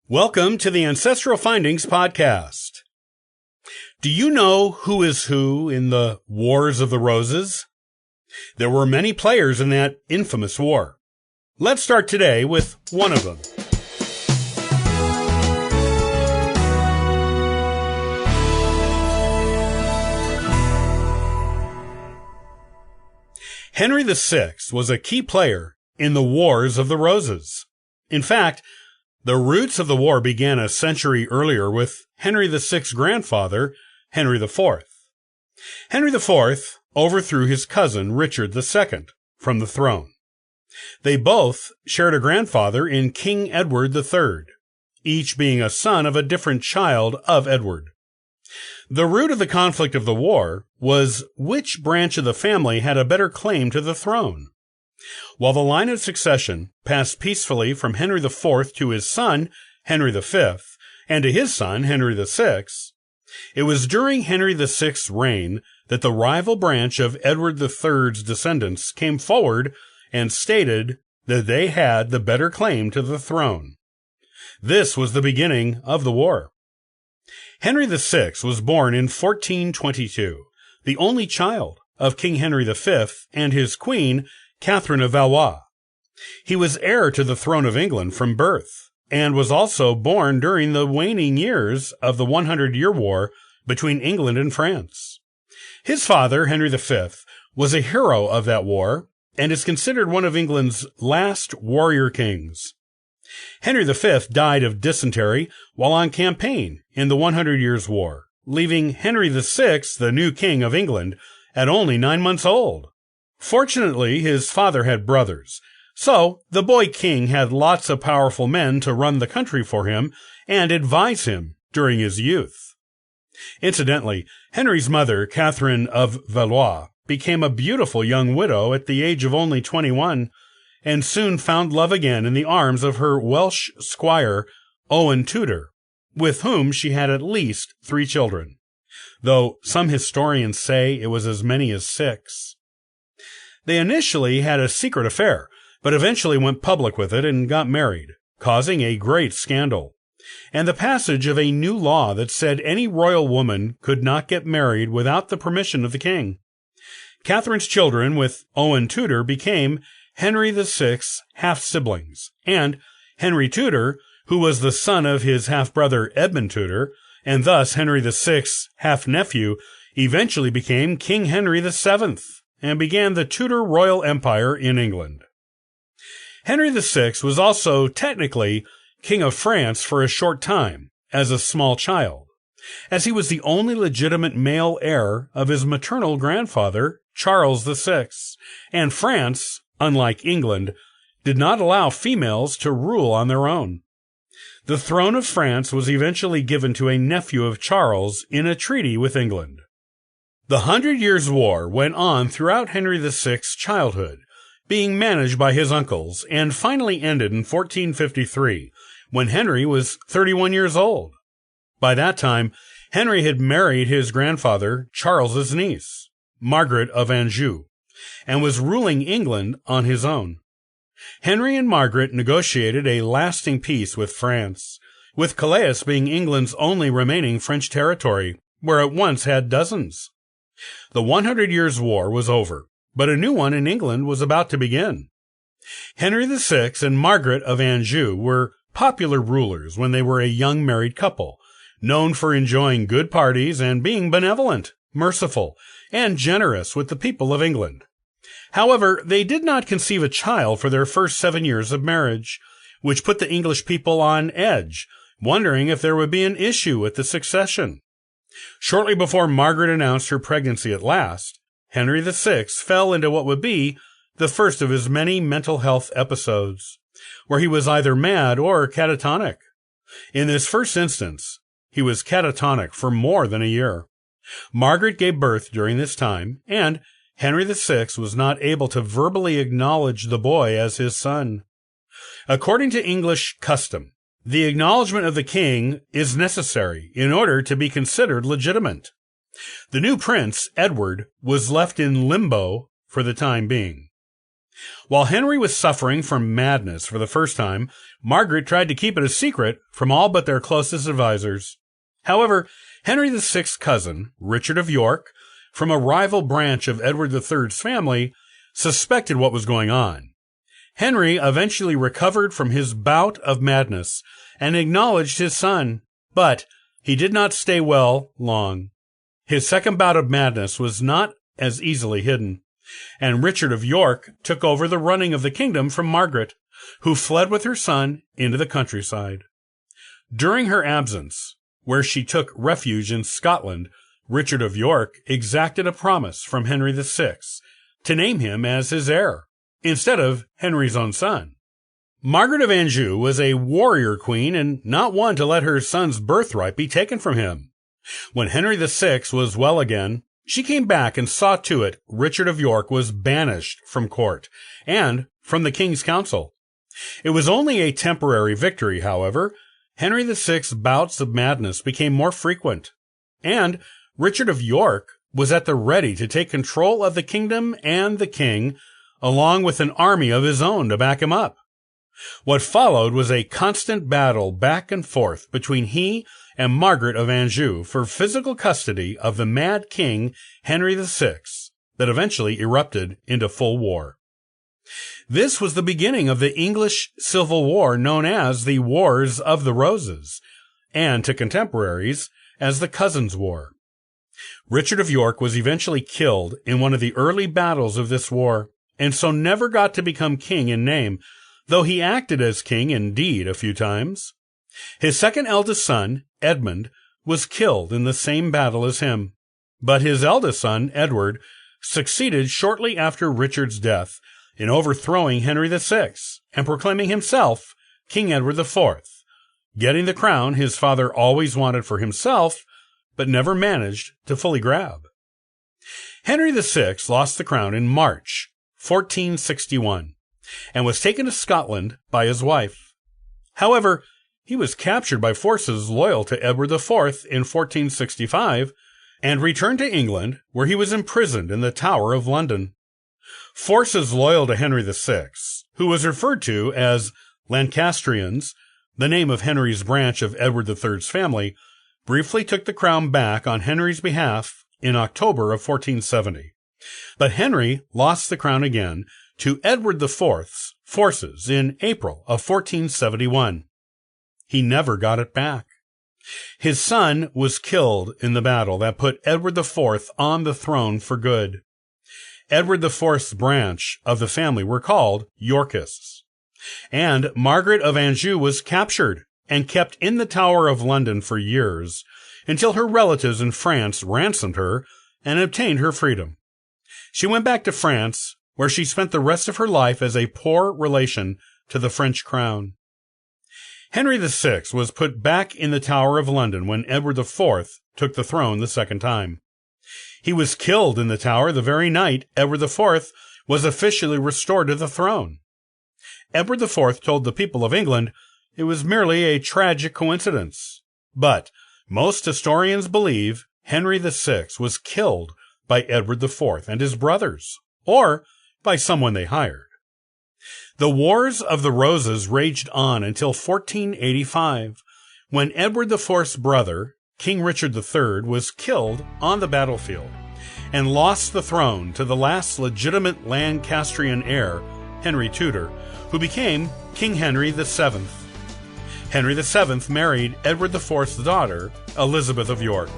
Welcome to the Ancestral Findings Podcast. Do you know who is who in the Wars of the Roses? There were many players in that infamous war. Let's start today with one of them. Henry VI was a key player in the Wars of the Roses. In fact, the roots of the war began a century earlier with Henry VI's grandfather, Henry IV. Henry IV overthrew his cousin, Richard II, from the throne. They both shared a grandfather in King Edward III, each being a son of a different child of Edward. The root of the conflict of the war was which branch of the family had a better claim to the throne. While the line of succession passed peacefully from Henry IV to his son, Henry V, and to his son, Henry VI, it was during Henry VI's reign that the rival branch of Edward III's descendants came forward and stated that they had the better claim to the throne. This was the beginning of the war. Henry VI was born in 1422, the only child of King Henry V and his queen, Catherine of Valois. He was heir to the throne of England from birth, and was also born during the waning years of the 100-Year War between England and France. His father, Henry V, was a hero of that war, and is considered one of England's last warrior kings. Henry V died of dysentery while on campaign in the 100 Years' War, leaving Henry VI, the new king of England, at only 9 months old. Fortunately, his father had brothers, so the boy king had lots of powerful men to run the country for him and advise him during his youth. Incidentally, Henry's mother, Catherine of Valois, became a beautiful young widow at the age of only 21, and soon found love again in the arms of her Welsh squire, Owen Tudor, with whom she had at least 3 children, though some historians say it was as many as 6. They initially had a secret affair, but eventually went public with it and got married, causing a great scandal, and the passage of a new law that said any royal woman could not get married without the permission of the king. Catherine's children with Owen Tudor became Henry VI's half-siblings, and Henry Tudor, who was the son of his half-brother Edmund Tudor, and thus Henry VI's half-nephew, eventually became King Henry VII, and began the Tudor royal empire in England. Henry VI was also technically King of France for a short time, as a small child, as he was the only legitimate male heir of his maternal grandfather, Charles VI, and France, unlike England, did not allow females to rule on their own. The throne of France was eventually given to a nephew of Charles in a treaty with England. The 100 Years' War went on throughout Henry VI's childhood, being managed by his uncles, and finally ended in 1453, when Henry was 31 years old. By that time, Henry had married his grandfather, Charles's niece, Margaret of Anjou, and was ruling England on his own. Henry and Margaret negotiated a lasting peace with France, with Calais being England's only remaining French territory, where it once had dozens. The 100 Years' War was over, but a new one in England was about to begin. Henry VI and Margaret of Anjou were popular rulers when they were a young married couple, known for enjoying good parties and being benevolent, merciful, and generous with the people of England. However, they did not conceive a child for their first 7 years of marriage, which put the English people on edge, wondering if there would be an issue with the succession. Shortly before Margaret announced her pregnancy at last, Henry VI fell into what would be the first of his many mental health episodes, where he was either mad or catatonic. In this first instance, he was catatonic for more than a year. Margaret gave birth during this time, and Henry VI was not able to verbally acknowledge the boy as his son. According to English custom, the acknowledgement of the king is necessary in order to be considered legitimate. The new prince, Edward, was left in limbo for the time being. While Henry was suffering from madness for the first time, Margaret tried to keep it a secret from all but their closest advisors. However, Henry VI's cousin, Richard of York, from a rival branch of Edward III's family, suspected what was going on. Henry eventually recovered from his bout of madness and acknowledged his son, but he did not stay well long. His second bout of madness was not as easily hidden, and Richard of York took over the running of the kingdom from Margaret, who fled with her son into the countryside. During her absence, where she took refuge in Scotland, Richard of York exacted a promise from Henry VI to name him as his heir, instead of Henry's own son. Margaret of Anjou was a warrior queen and not one to let her son's birthright be taken from him. When Henry VI was well again, she came back and saw to it Richard of York was banished from court and from the king's council. It was only a temporary victory, however. Henry VI's bouts of madness became more frequent, and Richard of York was at the ready to take control of the kingdom and the king, along with an army of his own to back him up. What followed was a constant battle back and forth between he and Margaret of Anjou for physical custody of the mad king Henry VI that eventually erupted into full war. This was the beginning of the English Civil War known as the Wars of the Roses, and to contemporaries as the Cousins' War. Richard of York was eventually killed in one of the early battles of this war, and so never got to become king in name, though he acted as king in deed a few times. His second eldest son, Edmund, was killed in the same battle as him, but his eldest son, Edward, succeeded shortly after Richard's death in overthrowing Henry VI and proclaiming himself King Edward IV, getting the crown his father always wanted for himself, but never managed to fully grab. Henry VI lost the crown in March 1461 and was taken to Scotland by his wife. However, he was captured by forces loyal to Edward IV in 1465 and returned to England, where he was imprisoned in the Tower of London. Forces loyal to Henry VI, who was referred to as Lancastrians, the name of Henry's branch of Edward III's family, briefly took the crown back on Henry's behalf in October of 1470. But Henry lost the crown again to Edward IV's forces in April of 1471. He never got it back. His son was killed in the battle that put Edward IV on the throne for good. Edward IV's branch of the family were called Yorkists. And Margaret of Anjou was captured and kept in the Tower of London for years, until her relatives in France ransomed her and obtained her freedom. She went back to France, where she spent the rest of her life as a poor relation to the French crown. Henry VI was put back in the Tower of London when Edward IV took the throne the second time. He was killed in the Tower the very night Edward IV was officially restored to the throne. Edward IV told the people of England it was merely a tragic coincidence, but most historians believe Henry VI was killed by Edward IV and his brothers, or by someone they hired. The Wars of the Roses raged on until 1485, when Edward IV's brother, King Richard III, was killed on the battlefield and lost the throne to the last legitimate Lancastrian heir, Henry Tudor, who became King Henry VII. Henry VII married Edward IV's daughter, Elizabeth of York,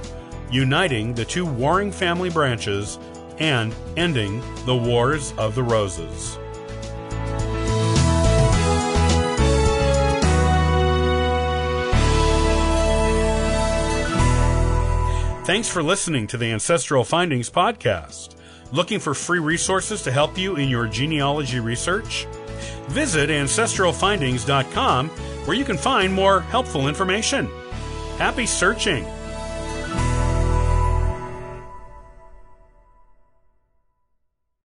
uniting the two warring family branches and ending the Wars of the Roses. Thanks for listening to the Ancestral Findings podcast. Looking for free resources to help you in your genealogy research? Visit ancestralfindings.com, where you can find more helpful information. Happy searching!